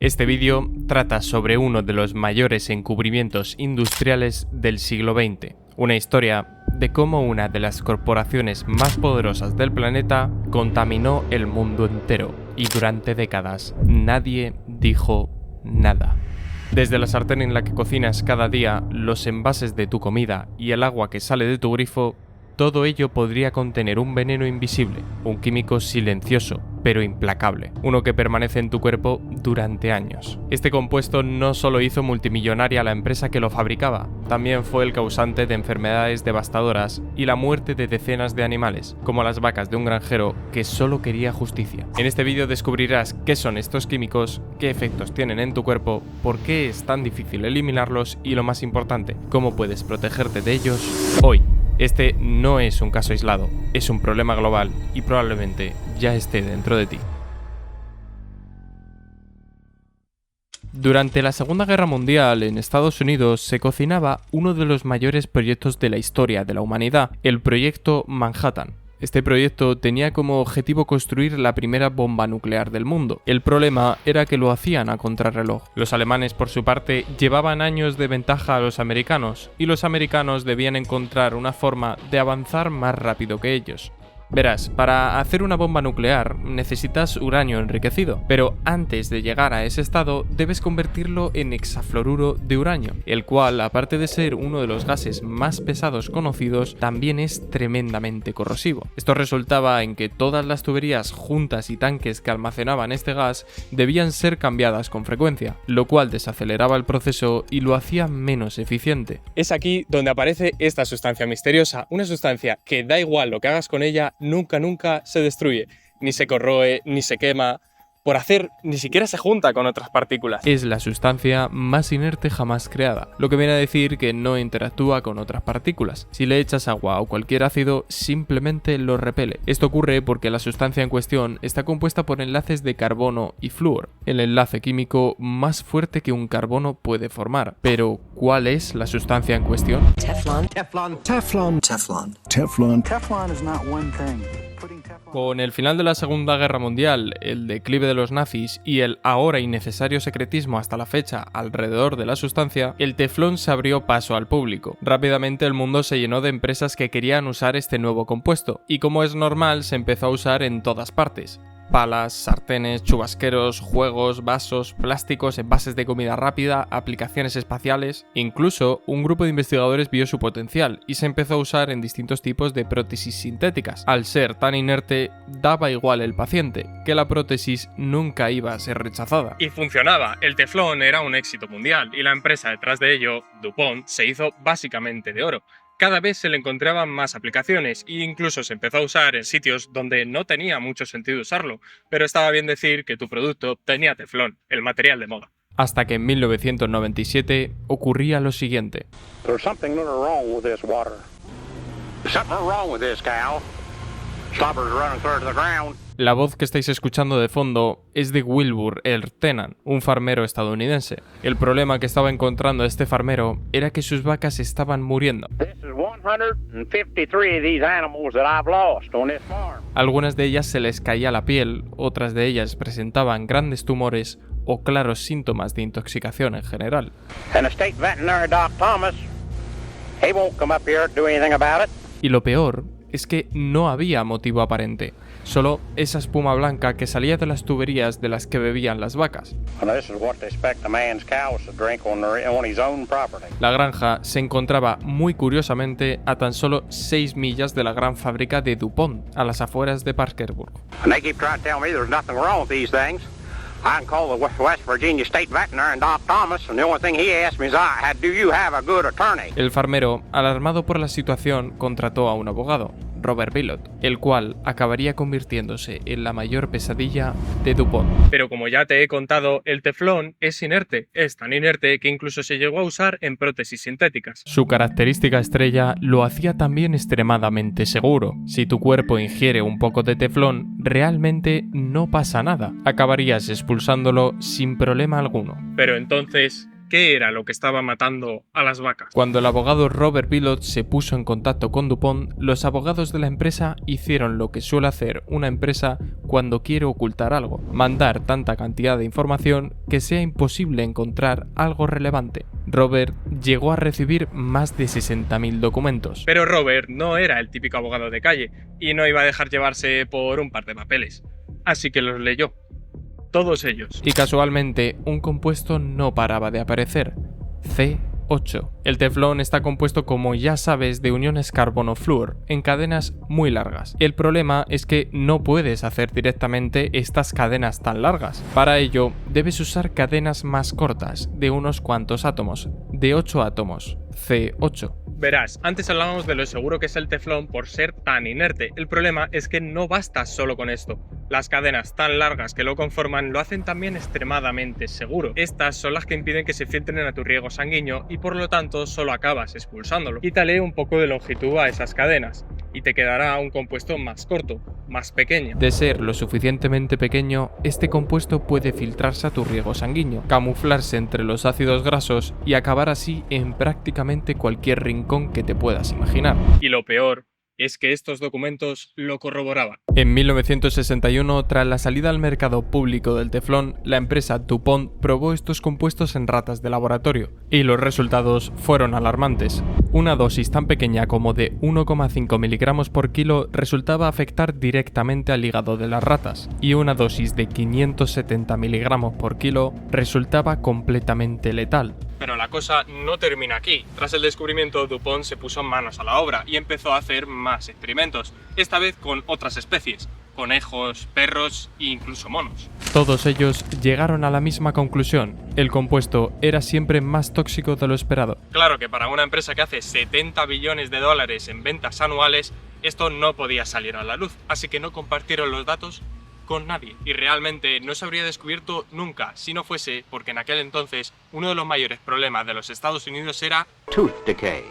Este vídeo trata sobre uno de los mayores encubrimientos industriales del siglo XX, una historia de cómo una de las corporaciones más poderosas del planeta contaminó el mundo entero y durante décadas nadie dijo nada. Desde la sartén en la que cocinas cada día, los envases de tu comida y el agua que sale de tu grifo, todo ello podría contener un veneno invisible, un químico silencioso, pero implacable, uno que permanece en tu cuerpo durante años. Este compuesto no solo hizo multimillonaria a la empresa que lo fabricaba, también fue el causante de enfermedades devastadoras y la muerte de decenas de animales, como las vacas de un granjero que solo quería justicia. En este vídeo descubrirás qué son estos químicos, qué efectos tienen en tu cuerpo, por qué es tan difícil eliminarlos y, lo más importante, cómo puedes protegerte de ellos hoy. Este no es un caso aislado, es un problema global y probablemente ya esté dentro de ti. Durante la Segunda Guerra Mundial en Estados Unidos se cocinaba uno de los mayores proyectos de la historia de la humanidad, el Proyecto Manhattan. Este proyecto tenía como objetivo construir la primera bomba nuclear del mundo. El problema era que lo hacían a contrarreloj. Los alemanes, por su parte, llevaban años de ventaja a los americanos, y los americanos debían encontrar una forma de avanzar más rápido que ellos. Verás, para hacer una bomba nuclear necesitas uranio enriquecido, pero antes de llegar a ese estado debes convertirlo en hexafluoruro de uranio, el cual, aparte de ser uno de los gases más pesados conocidos, también es tremendamente corrosivo. Esto resultaba en que todas las tuberías, juntas y tanques que almacenaban este gas debían ser cambiadas con frecuencia, lo cual desaceleraba el proceso y lo hacía menos eficiente. Es aquí donde aparece esta sustancia misteriosa, una sustancia que da igual lo que hagas con ella, nunca se destruye, ni se corroe, ni se quema. Por hacer, ni siquiera se junta con otras partículas. Es la sustancia más inerte jamás creada, lo que viene a decir que no interactúa con otras partículas. Si le echas agua o cualquier ácido, simplemente lo repele. Esto ocurre porque la sustancia en cuestión está compuesta por enlaces de carbono y flúor, el enlace químico más fuerte que un carbono puede formar. Pero, ¿cuál es la sustancia en cuestión? Teflon is not one thing. Con el final de la Segunda Guerra Mundial, el declive de los nazis y el ahora innecesario secretismo hasta la fecha alrededor de la sustancia, el teflón se abrió paso al público. Rápidamente el mundo se llenó de empresas que querían usar este nuevo compuesto, y como es normal, se empezó a usar en todas partes. Palas, sartenes, chubasqueros, juegos, vasos, plásticos, envases de comida rápida, aplicaciones espaciales. Incluso, un grupo de investigadores vio su potencial y se empezó a usar en distintos tipos de prótesis sintéticas. Al ser tan inerte, daba igual el paciente, que la prótesis nunca iba a ser rechazada. Y funcionaba, el teflón era un éxito mundial y la empresa detrás de ello, DuPont, se hizo básicamente de oro. Cada vez se le encontraban más aplicaciones e incluso se empezó a usar en sitios donde no tenía mucho sentido usarlo, pero estaba bien decir que tu producto tenía teflón, el material de moda. Hasta que en 1997 ocurría lo siguiente. There's something wrong with this water. There's something wrong with this cow. Slobber's running clear to the ground. La voz que estáis escuchando de fondo es de Wilbur Tennant, un farmero estadounidense. El problema que estaba encontrando este farmero era que sus vacas estaban muriendo. Algunas de ellas se les caía la piel, otras de ellas presentaban grandes tumores o claros síntomas de intoxicación en general. Y lo peor es que no había motivo aparente, solo esa espuma blanca que salía de las tuberías de las que bebían las vacas. La granja se encontraba muy curiosamente a tan solo 6 millas de la gran fábrica de DuPont, a las afueras de Parkersburg. I can call the West Virginia State Veterinarian, Doc Thomas, and the only thing he asked me is, do you have a good attorney? El farmero, alarmado por la situación, contrató a un abogado, Robert Bilott, el cual acabaría convirtiéndose en la mayor pesadilla de DuPont. Pero como ya te he contado, el teflón es inerte, es tan inerte que incluso se llegó a usar en prótesis sintéticas. Su característica estrella lo hacía también extremadamente seguro. Si tu cuerpo ingiere un poco de teflón, realmente no pasa nada, acabarías expulsándolo sin problema alguno. Pero entonces, ¿Qué era lo que estaba matando a las vacas? Cuando el abogado Robert Bilott se puso en contacto con DuPont, los abogados de la empresa hicieron lo que suele hacer una empresa cuando quiere ocultar algo: mandar tanta cantidad de información que sea imposible encontrar algo relevante. Robert llegó a recibir más de 60.000 documentos. Pero Robert no era el típico abogado de calle y no iba a dejar llevarse por un par de papeles. Así que los leyó. Todos ellos. Y casualmente, un compuesto no paraba de aparecer: C8. El teflón está compuesto, como ya sabes, de uniones carbono-flúor en cadenas muy largas. El problema es que no puedes hacer directamente estas cadenas tan largas. Para ello, debes usar cadenas más cortas, de unos cuantos átomos, de 8 átomos, C8. Verás, antes hablábamos de lo seguro que es el teflón por ser tan inerte. El problema es que no basta solo con esto. Las cadenas tan largas que lo conforman lo hacen también extremadamente seguro. Estas son las que impiden que se filtren a tu riego sanguíneo y por lo tanto solo acabas expulsándolo. Quítale un poco de longitud a esas cadenas y te quedará un compuesto más corto, más pequeño. De ser lo suficientemente pequeño, este compuesto puede filtrarse a tu riego sanguíneo, camuflarse entre los ácidos grasos y acabar así en prácticamente cualquier rincón que te puedas imaginar. Y lo peor es que estos documentos lo corroboraban. En 1961, tras la salida al mercado público del teflón, la empresa DuPont probó estos compuestos en ratas de laboratorio, y los resultados fueron alarmantes. Una dosis tan pequeña como de 1,5 miligramos por kilo resultaba afectar directamente al hígado de las ratas, y una dosis de 570 miligramos por kilo resultaba completamente letal. Pero la cosa no termina aquí. Tras el descubrimiento, DuPont se puso manos a la obra y empezó a hacer más experimentos, esta vez con otras especies: conejos, perros e incluso monos. Todos ellos llegaron a la misma conclusión: el compuesto era siempre más tóxico de lo esperado. Claro que para una empresa que hace 70 billones de dólares en ventas anuales, esto no podía salir a la luz, así que no compartieron los datos con nadie. Y realmente no se habría descubierto nunca si no fuese porque en aquel entonces uno de los mayores problemas de los Estados Unidos era Tooth decay.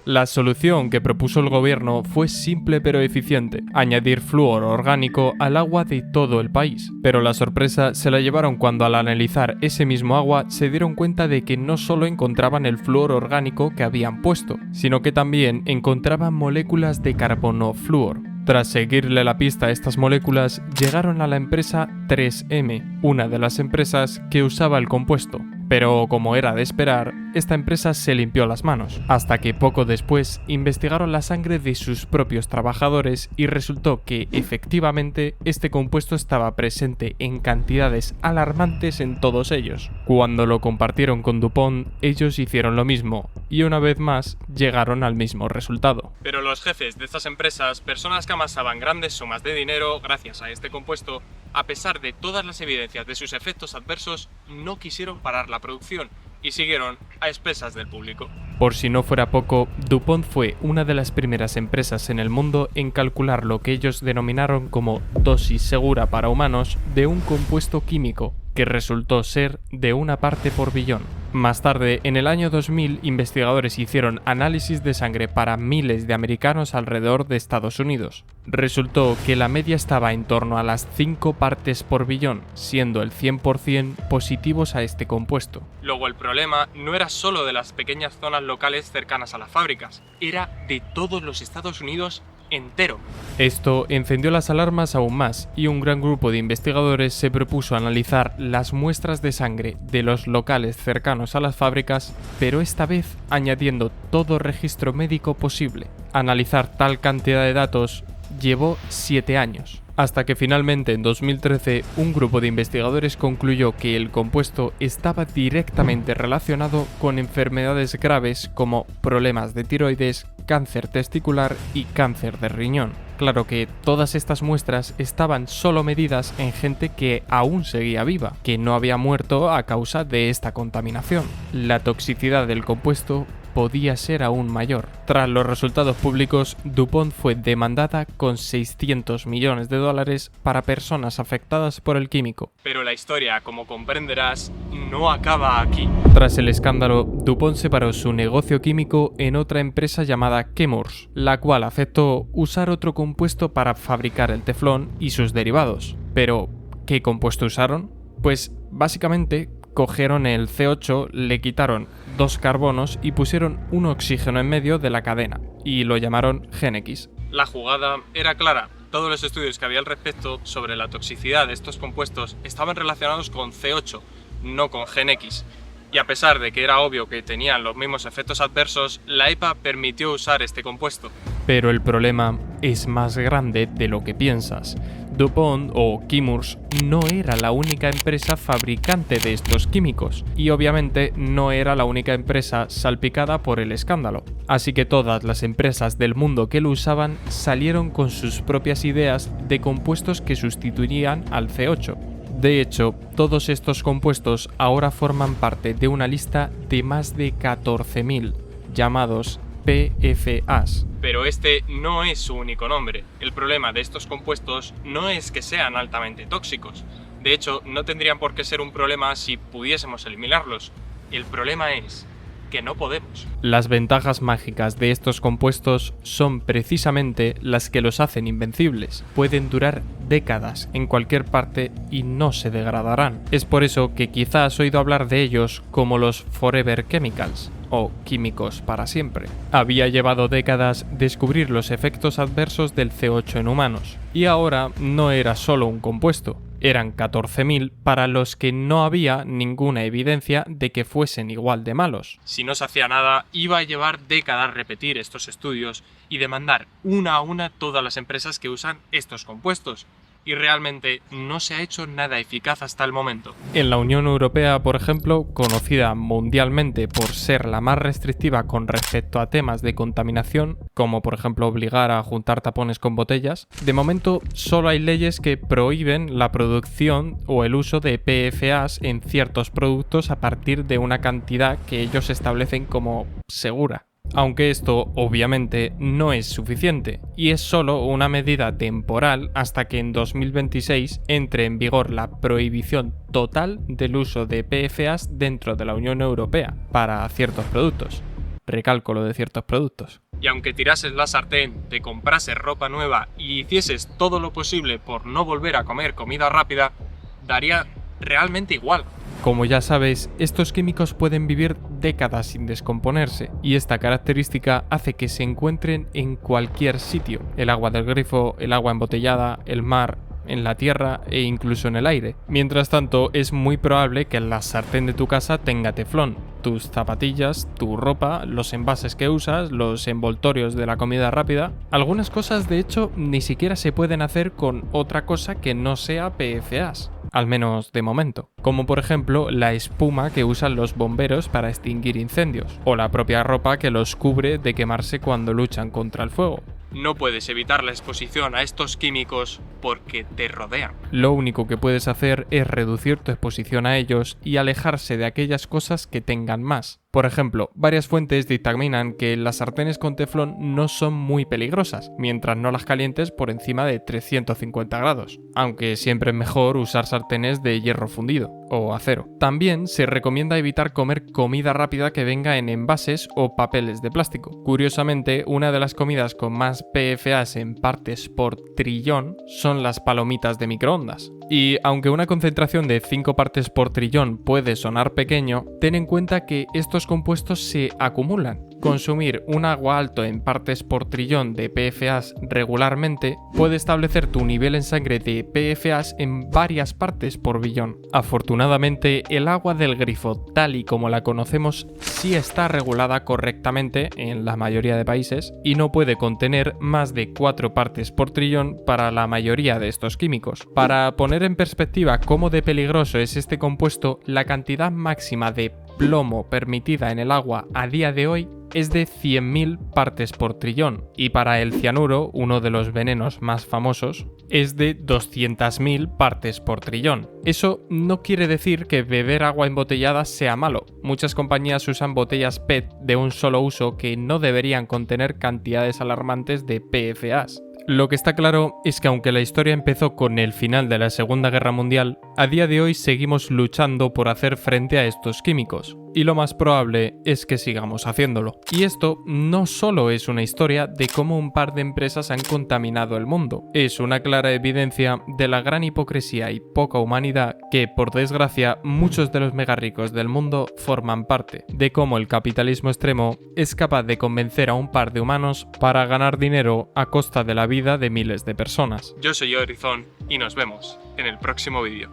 La solución que propuso el gobierno fue simple pero eficiente: añadir flúor orgánico al agua de todo el país. Pero la sorpresa se la llevaron cuando, al analizar ese mismo agua, se dieron cuenta de que no solo encontraban el flúor orgánico que habían puesto, sino que también encontraban moléculas de carbono-flúor. Tras seguirle la pista a estas moléculas, llegaron a la empresa 3M, una de las empresas que usaba el compuesto. Pero como era de esperar, esta empresa se limpió las manos, hasta que poco después investigaron la sangre de sus propios trabajadores y resultó que efectivamente este compuesto estaba presente en cantidades alarmantes en todos ellos. Cuando lo compartieron con DuPont, ellos hicieron lo mismo y una vez más llegaron al mismo resultado. Pero los jefes de estas empresas, personas que amasaban grandes sumas de dinero gracias a este compuesto, a pesar de todas las evidencias de sus efectos adversos, no quisieron parar la producción y siguieron a expensas del público. Por si no fuera poco, DuPont fue una de las primeras empresas en el mundo en calcular lo que ellos denominaron como dosis segura para humanos de un compuesto químico, que resultó ser de 1 parte por billón. Más tarde, en el año 2000, investigadores hicieron análisis de sangre para miles de americanos alrededor de Estados Unidos. Resultó que la media estaba en torno a las 5 partes por billón, siendo el 100% positivos a este compuesto. Luego el problema no era solo de las pequeñas zonas locales cercanas a las fábricas, era de todos los Estados Unidos entero. Esto encendió las alarmas aún más y un gran grupo de investigadores se propuso analizar las muestras de sangre de los locales cercanos a las fábricas, pero esta vez añadiendo todo registro médico posible. Analizar tal cantidad de datos llevó 7 años, hasta que finalmente en 2013 un grupo de investigadores concluyó que el compuesto estaba directamente relacionado con enfermedades graves como problemas de tiroides, cáncer testicular y cáncer de riñón. Claro que todas estas muestras estaban solo medidas en gente que aún seguía viva, que no había muerto a causa de esta contaminación. La toxicidad del compuesto podía ser aún mayor. Tras los resultados públicos, DuPont fue demandada con $600 millones para personas afectadas por el químico. Pero la historia, como comprenderás, no acaba aquí. Tras el escándalo, DuPont separó su negocio químico en otra empresa llamada Chemours, la cual aceptó usar otro compuesto para fabricar el teflón y sus derivados. Pero, ¿qué compuesto usaron? Pues básicamente cogieron el C8, le quitaron 2 carbonos y pusieron un oxígeno en medio de la cadena, y lo llamaron GenX. La jugada era clara. Todos los estudios que había al respecto sobre la toxicidad de estos compuestos estaban relacionados con C8, no con GenX. Y a pesar de que era obvio que tenían los mismos efectos adversos, la EPA permitió usar este compuesto. Pero el problema es más grande de lo que piensas. DuPont o Chemours no era la única empresa fabricante de estos químicos, y obviamente no era la única empresa salpicada por el escándalo. Así que todas las empresas del mundo que lo usaban salieron con sus propias ideas de compuestos que sustituirían al C8. De hecho, todos estos compuestos ahora forman parte de una lista de más de 14.000, llamados PFAS. Pero este no es su único nombre. El problema de estos compuestos no es que sean altamente tóxicos. De hecho, no tendrían por qué ser un problema si pudiésemos eliminarlos. El problema es que no podemos. Las ventajas mágicas de estos compuestos son precisamente las que los hacen invencibles. Pueden durar décadas en cualquier parte y no se degradarán. Es por eso que quizá has oído hablar de ellos como los Forever Chemicals, o químicos para siempre. Había llevado décadas descubrir los efectos adversos del C8 en humanos, y ahora no era solo un compuesto. Eran 14.000 para los que no había ninguna evidencia de que fuesen igual de malos. Si no se hacía nada, iba a llevar décadas repetir estos estudios y demandar una a una todas las empresas que usan estos compuestos. Y realmente no se ha hecho nada eficaz hasta el momento. En la Unión Europea, por ejemplo, conocida mundialmente por ser la más restrictiva con respecto a temas de contaminación, como por ejemplo obligar a juntar tapones con botellas, de momento solo hay leyes que prohíben la producción o el uso de PFAS en ciertos productos a partir de una cantidad que ellos establecen como segura. Aunque esto obviamente no es suficiente y es solo una medida temporal hasta que en 2026 entre en vigor la prohibición total del uso de PFAS dentro de la Unión Europea para ciertos productos. Recalco lo de ciertos productos. Y aunque tirases la sartén, te comprases ropa nueva y hicieses todo lo posible por no volver a comer comida rápida, daría realmente igual. Como ya sabes, estos químicos pueden vivir décadas sin descomponerse, y esta característica hace que se encuentren en cualquier sitio: el agua del grifo, el agua embotellada, el mar, en la tierra e incluso en el aire. Mientras tanto, es muy probable que la sartén de tu casa tenga teflón, tus zapatillas, tu ropa, los envases que usas, los envoltorios de la comida rápida. Algunas cosas, de hecho, ni siquiera se pueden hacer con otra cosa que no sea PFAS. Al menos de momento, como por ejemplo la espuma que usan los bomberos para extinguir incendios, o la propia ropa que los cubre de quemarse cuando luchan contra el fuego. No puedes evitar la exposición a estos químicos porque te rodean. Lo único que puedes hacer es reducir tu exposición a ellos y alejarse de aquellas cosas que tengan más. Por ejemplo, varias fuentes dictaminan que las sartenes con teflón no son muy peligrosas, mientras no las calientes por encima de 350 grados, aunque siempre es mejor usar sartenes de hierro fundido o acero. También se recomienda evitar comer comida rápida que venga en envases o papeles de plástico. Curiosamente, una de las comidas con más PFAS en partes por trillón son las palomitas de microondas. Y aunque una concentración de 5 partes por trillón puede sonar pequeño, ten en cuenta que estos compuestos se acumulan. Consumir un agua alto en partes por trillón de PFAS regularmente puede establecer tu nivel en sangre de PFAS en varias partes por billón. Afortunadamente, el agua del grifo, tal y como la conocemos, sí está regulada correctamente en la mayoría de países y no puede contener más de 4 partes por trillón para la mayoría de estos químicos. Para poner en perspectiva cómo de peligroso es este compuesto, la cantidad máxima de plomo permitida en el agua a día de hoy es de 100.000 partes por trillón, y para el cianuro, uno de los venenos más famosos, es de 200.000 partes por trillón. Eso no quiere decir que beber agua embotellada sea malo. Muchas compañías usan botellas PET de un solo uso que no deberían contener cantidades alarmantes de PFAS. Lo que está claro es que aunque la historia empezó con el final de la Segunda Guerra Mundial, a día de hoy seguimos luchando por hacer frente a estos químicos. y lo más probable es que sigamos haciéndolo. Y esto no solo es una historia de cómo un par de empresas han contaminado el mundo, es una clara evidencia de la gran hipocresía y poca humanidad que, por desgracia, muchos de los megarricos del mundo forman parte, de cómo el capitalismo extremo es capaz de convencer a un par de humanos para ganar dinero a costa de la vida de miles de personas. Yo soy Horizon y nos vemos en el próximo vídeo.